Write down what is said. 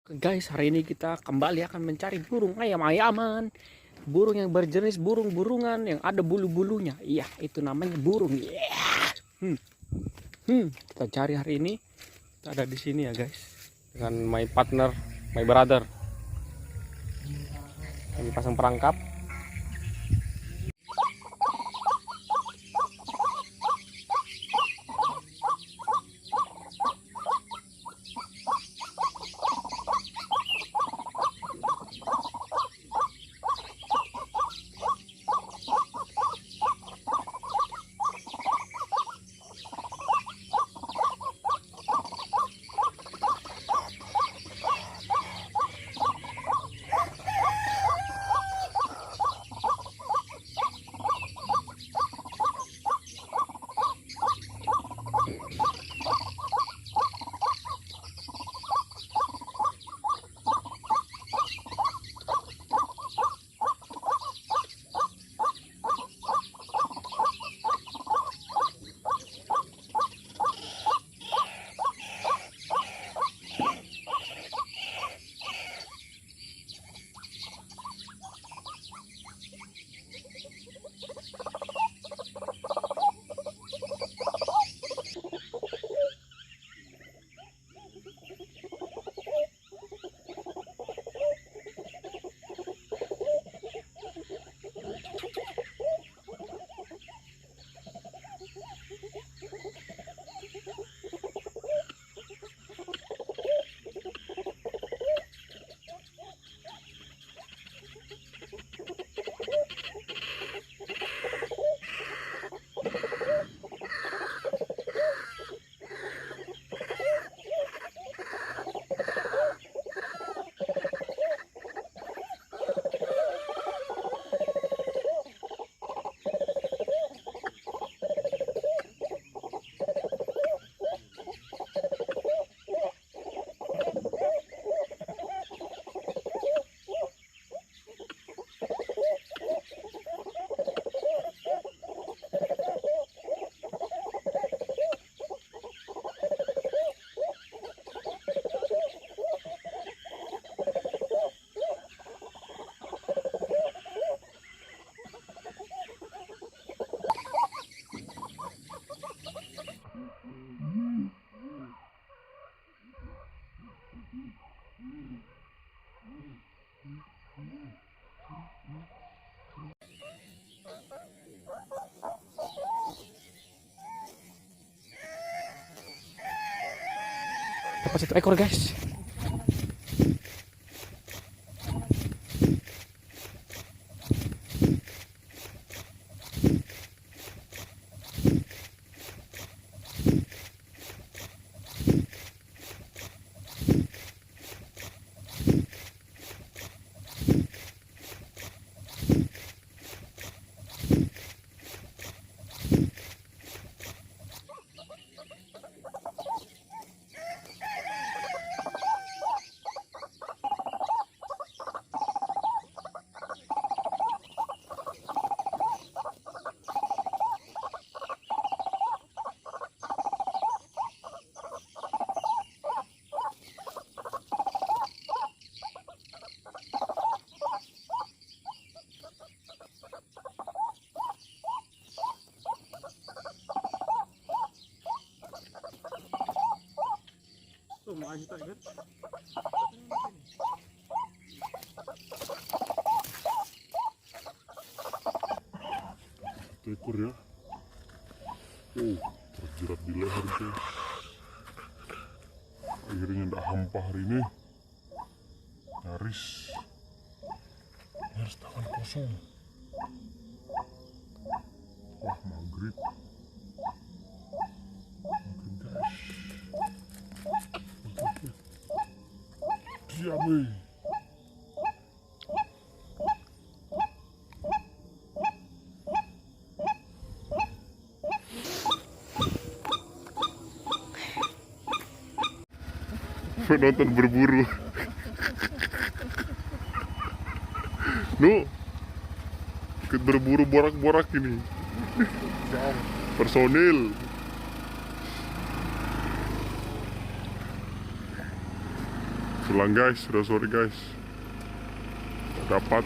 Guys, hari ini kita kembali akan mencari burung ayam-ayaman. Burung yang berjenis burung-burungan yang ada bulu-bulunya. Iya, itu namanya burung. Yeah. Kita cari hari ini. Kita ada di sini ya, guys. Dengan my partner, my brother. Kami pasang perangkap. Dapat 1 ekor, guys. Ekor ya, terjerat di leher tuh. Akhirnya ndak hampa hari ini, nyaris tangan kosong. Wah, maghrib guys, diam weh. Menonton berburu. Ikut berburu borak-borak ini. Personil. Pulang guys, sudah sore guys. Dapat